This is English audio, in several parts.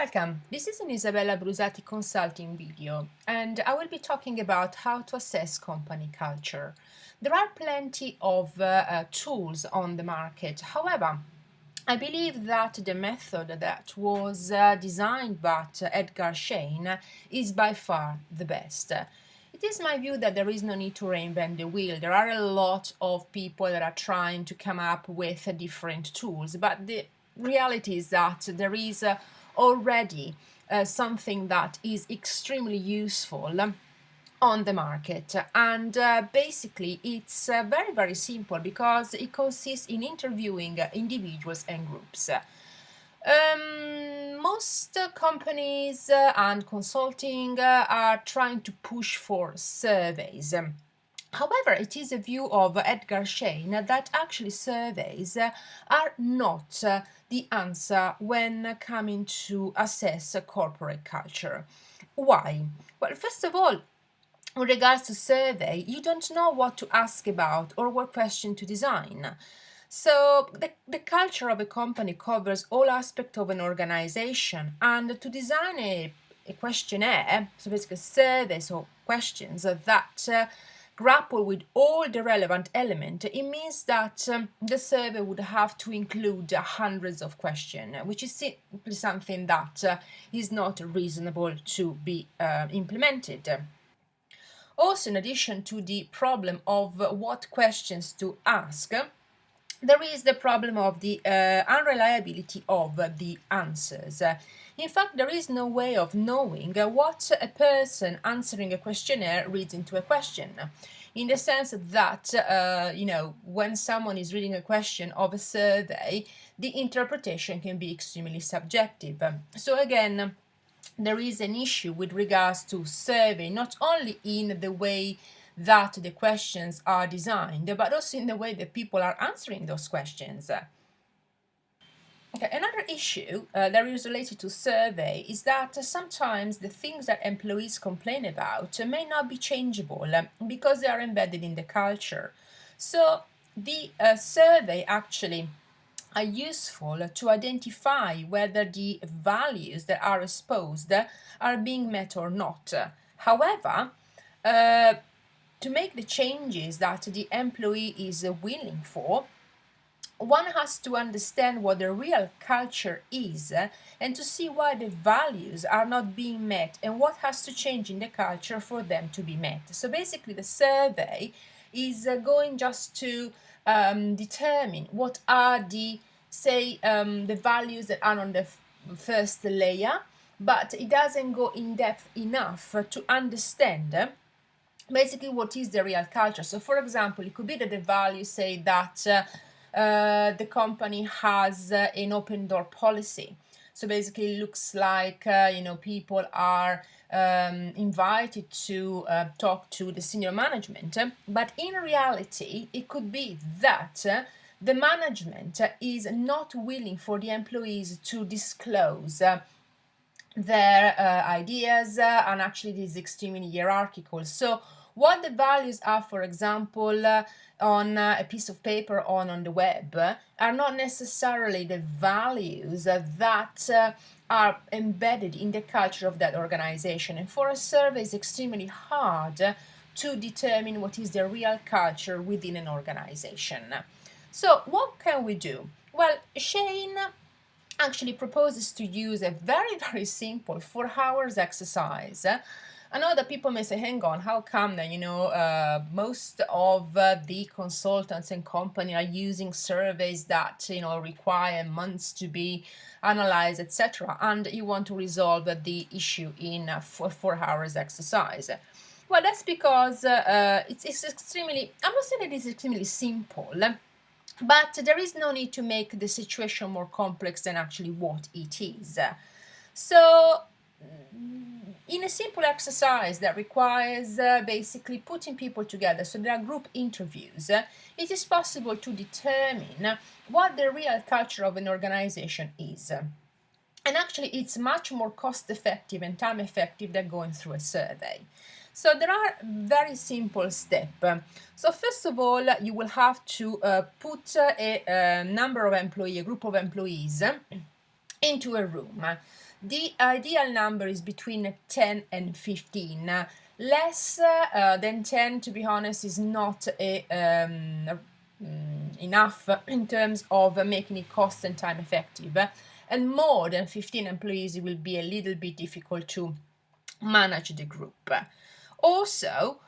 Welcome, this is an Isabella Brusati consulting video, and I will be talking about how to assess company culture. There are plenty of tools on the market. However, I believe that the method that was designed by Edgar Schein is by far the best. It is my view that there is no need to reinvent the wheel. There are a lot of people that are trying to come up with different tools, but the reality is that there is already something that is extremely useful on the market, and basically it's very simple because it consists in interviewing individuals and groups. Most companies and consulting are trying to push for surveys. However, it is a view of Edgar Schein that actually surveys are not the answer when coming to assess a corporate culture. Why? Well, first of all, with regards to survey, you don't know what to ask about or what question to design. So the culture of a company covers all aspects of an organization, and to design a questionnaire, so basically surveys or questions that grapple with all the relevant elements, it means that the survey would have to include hundreds of questions, which is simply something that is not reasonable to be implemented. Also, in addition to the problem of what questions to ask, there is the problem of the unreliability of the answers. In fact, there is no way of knowing what a person answering a questionnaire reads into a question, in the sense that, when someone is reading a question of a survey, the interpretation can be extremely subjective. So again, there is an issue with regards to survey, not only in the way that the questions are designed, but also in the way that people are answering those questions. Okay, another issue that is related to survey is that sometimes the things that employees complain about may not be changeable because they are embedded in the culture. So the survey actually are useful to identify whether the values that are exposed are being met or not. However, to make the changes that the employee is willing for, one has to understand what the real culture is and to see why the values are not being met and what has to change in the culture for them to be met. So basically, the survey is going just to determine what are the values that are on the first layer, but it doesn't go in depth enough to understand basically what is the real culture. So for example, it could be that the values say that the company has an open door policy. So basically it looks like people are invited to talk to the senior management, but in reality it could be that the management is not willing for the employees to disclose their ideas, and actually this is extremely hierarchical. So what the values are, for example, on a piece of or on the web are not necessarily the values that are embedded in the culture of that organization. And for a survey, it's extremely hard to determine what is the real culture within an organization. So what can we do? Well, Shane actually proposes to use a very simple 4 hours exercise. I know that people may say, hang on, how come that, most of the consultants and company are using surveys that, require months to be analyzed, etc., and you want to resolve the issue in a 4 hours exercise. Well, that's because it's extremely, I'm not saying that it's extremely simple, but there is no need to make the situation more complex than actually what it is. So, in a simple exercise that requires basically putting people together, so there are group interviews, it is possible to determine what the real culture of an organization is. And actually, it's much more cost effective and time effective than going through a survey. So there are very simple steps. So first of all, you will have to put a number of employees, a group of employees, into a room. The ideal number is between 10 and 15. Less than 10, to be honest, is not enough in terms of making it cost and time effective. And more than 15 employees, it will be a little bit difficult to manage the group. Also,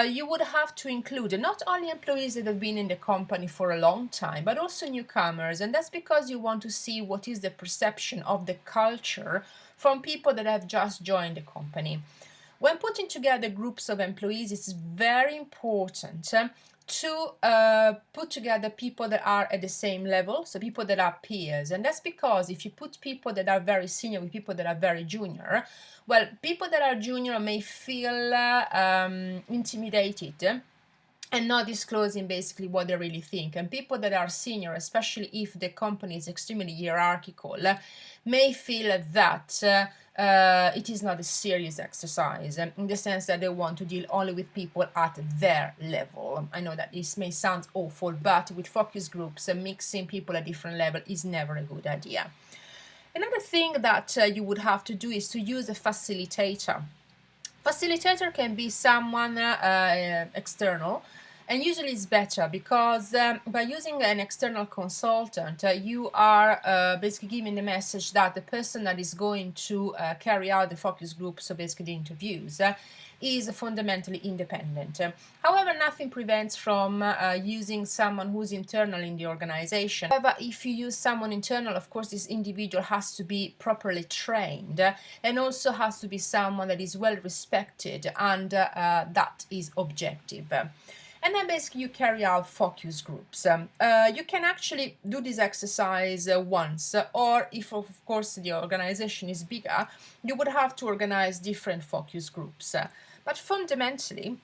you would have to include not only employees that have been in the company for a long time, but also newcomers. And that's because you want to see what is the perception of the culture from people that have just joined the company. When putting together groups of employees, it's very important to put together people that are at the same level, so people that are peers. And that's because if you put people that are very senior with people that are very junior, well, people that are junior may feel intimidated and not disclosing basically what they really think. And people that are senior, especially if the company is extremely hierarchical, may feel that it is not a serious exercise in the sense that they want to deal only with people at their level. I know that this may sound awful, but with focus groups, mixing people at different level is never a good idea. Another thing that you would have to do is to use a facilitator. Facilitator can be someone external, and usually it's better because by using an external consultant, you are basically giving the message that the person that is going to carry out the focus group, so basically the interviews, is fundamentally independent. However, nothing prevents from using someone who's internal in the organization. However, if you use someone internal, of course, this individual has to be properly trained and also has to be someone that is well respected and that is objective. And then basically you carry out focus groups. You can actually do this exercise once, or if of course the organization is bigger, you would have to organize different focus groups. But fundamentally,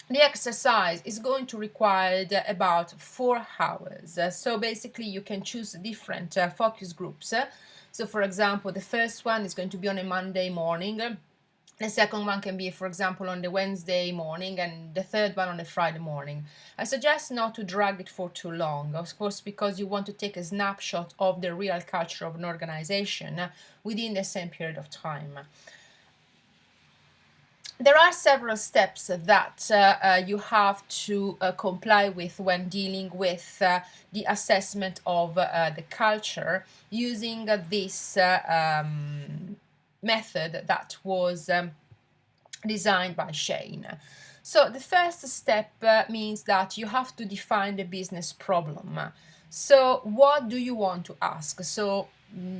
the exercise is going to require about 4 hours. So basically you can choose different focus groups. So for example, the first one is going to be on a Monday morning. The second one can be, for example, on the Wednesday morning, and the third one on the Friday morning. I suggest not to drag it for too long, of course, because you want to take a snapshot of the real culture of an organization within the same period of time. There are several steps that you have to comply with when dealing with the assessment of the culture using this method that was designed by Schein. So the first step means that you have to define the business problem. So what do you want to ask? So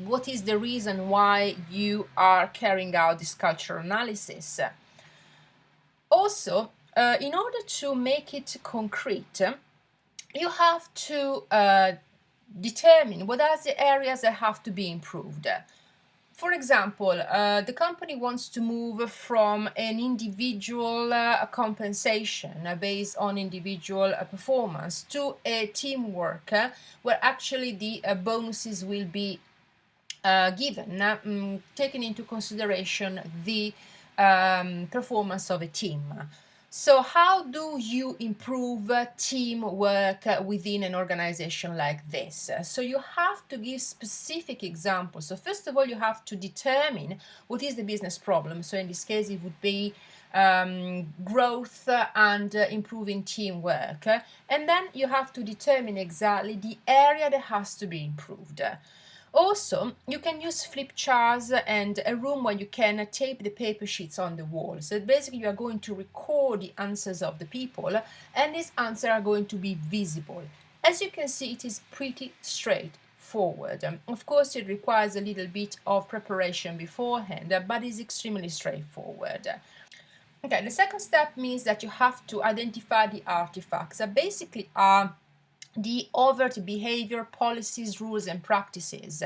what is the reason why you are carrying out this cultural analysis? Also, in order to make it concrete, you have to determine what are the areas that have to be improved. For example, the company wants to move from an individual compensation based on individual performance to a teamwork where actually the bonuses will be given, taking into consideration the performance of a team. So how do you improve teamwork within an organization like this? So you have to give specific examples. So first of all, you have to determine what is the business problem. So in this case, it would be growth and improving teamwork. And then you have to determine exactly the area that has to be improved. Also, you can use flip charts and a room where you can tape the paper sheets on the wall. So basically you are going to record the answers of the people, and these answers are going to be visible. As you can see, it is pretty straightforward. Of course, it requires a little bit of preparation beforehand, but it's extremely straightforward. Okay, the second step means that you have to identify the artifacts that basically are the overt behavior, policies, rules, and practices.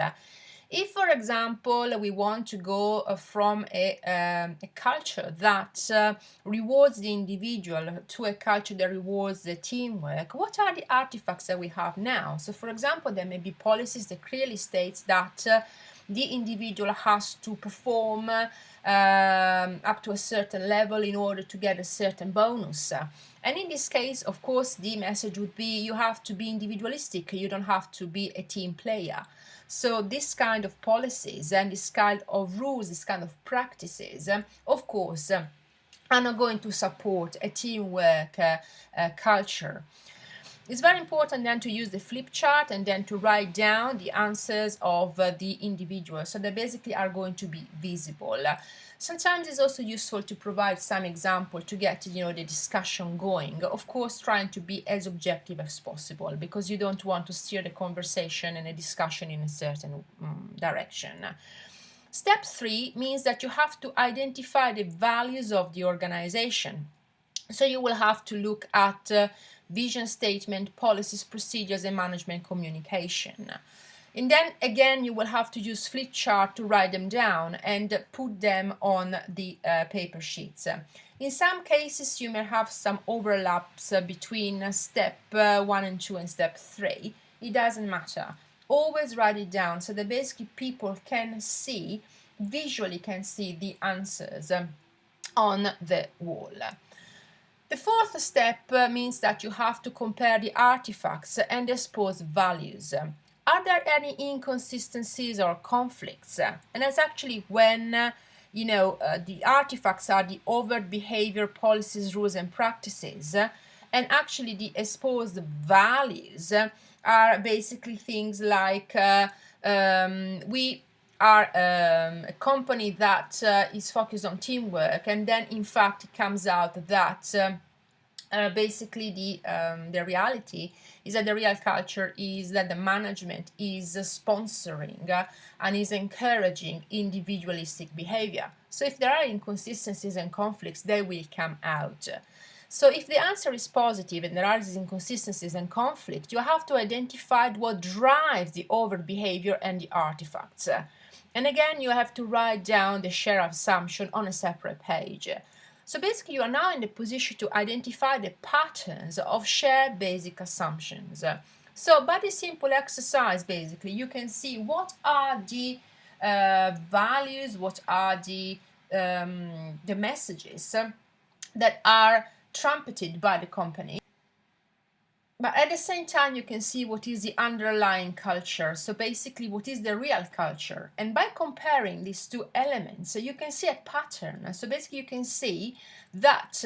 If, for example, we want to go from a culture that rewards the individual to a culture that rewards the teamwork, what are the artifacts that we have now? So, for example, there may be policies that clearly states that the individual has to perform up to a certain level in order to get a certain bonus. And in this case, of course, the message would be you have to be individualistic, you don't have to be a team player. So this kind of policies and this kind of rules, this kind of practices, of course, are not going to support a teamwork culture. It's very important then to use the flip chart and then to write down the answers of the individual, so they basically are going to be visible. Sometimes it's also useful to provide some example to get the discussion going. Of course, trying to be as objective as possible, because you don't want to steer the conversation and a discussion in a certain direction. Step 3 means that you have to identify the values of the organization. So you will have to look at vision statement, policies, procedures, and management communication. And then again, you will have to use flip chart to write them down and put them on the paper sheets. In some cases, you may have some overlaps between step 1 and 2 and step 3. It doesn't matter. Always write it down so that basically people can see, visually can see the answers on the wall. The fourth step means that you have to compare the artifacts and expose values. Are there any inconsistencies or conflicts? And that's actually when the artifacts are the overt behavior, policies, rules, and practices, and actually the exposed values are basically things like we are a company that is focused on teamwork, and then in fact it comes out that basically the reality is that the real culture is that the management is sponsoring and is encouraging individualistic behavior. So if there are inconsistencies and conflicts, they will come out. So if the answer is positive and there are these inconsistencies and conflict, you have to identify what drives the overt behavior and the artifacts. And again, you have to write down the shared assumption on a separate page. So basically, you are now in the position to identify the patterns of shared basic assumptions. So by this simple exercise, basically, you can see what are the values, what are the messages that are trumpeted by the company. But at the same time, you can see what is the underlying culture. So basically, what is the real culture? And by comparing these two elements, you can see a pattern. So basically, you can see that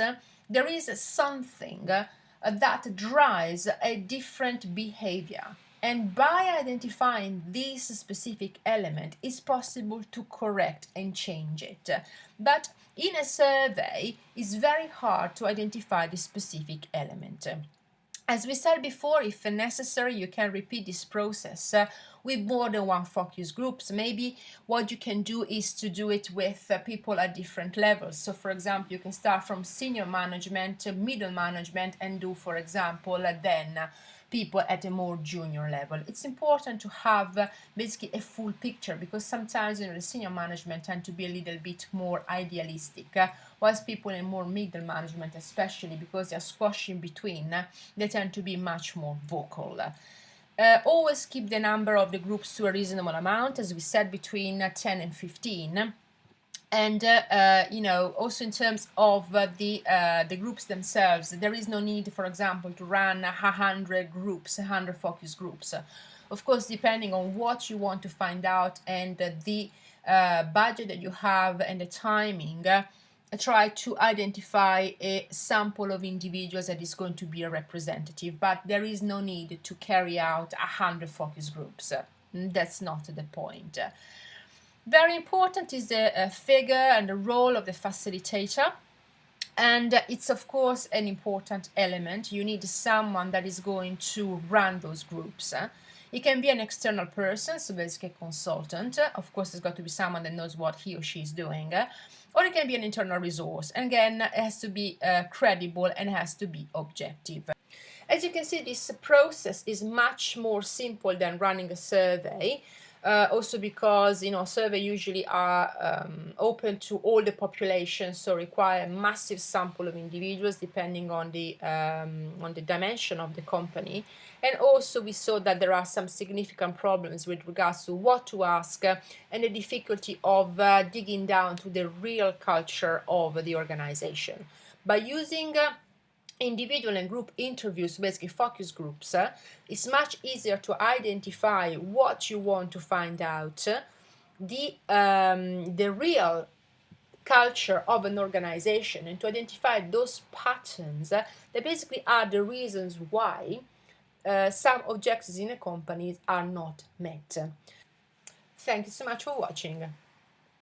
there is something that drives a different behavior. And by identifying this specific element, it's possible to correct and change it. But in a survey, it's very hard to identify the specific element. As we said before, if necessary, you can repeat this process with more than one focus groups. Maybe what you can do is to do it with people at different levels. So, for example, you can start from senior management, middle management, and do, for example, then people at a more junior level. It's important to have basically a full picture, because sometimes the senior management tend to be a little bit more idealistic, whilst people in more middle management, especially because they are squashed in between, they tend to be much more vocal. Always keep the number of the groups to a reasonable amount, as we said, between 10 and 15. And also in terms of the groups themselves, there is no need, for example, to run 100 groups, 100 focus groups. Of course, depending on what you want to find out and the budget that you have and the timing, try to identify a sample of individuals that is going to be a representative. But there is no need to carry out 100 focus groups. That's not the point. Very important is the figure and the role of the facilitator, and it's of course an important element. You need someone that is going to run those groups. It can be an external person, so basically a consultant. Of course, there's got to be someone that knows what he or she is doing, or it can be an internal resource. And again, it has to be credible and has to be objective. As you can see, this process is much more simple than running a survey. Also because survey usually are open to all the population, so require a massive sample of individuals depending on the dimension of the company. And also we saw that there are some significant problems with regards to what to ask, and the difficulty of digging down to the real culture of the organization. By using individual and group interviews, basically focus groups, it's much easier to identify what you want to find out, the real culture of an organization, and to identify those patterns that basically are the reasons why some objectives in a company are not met. Thank you so much for watching.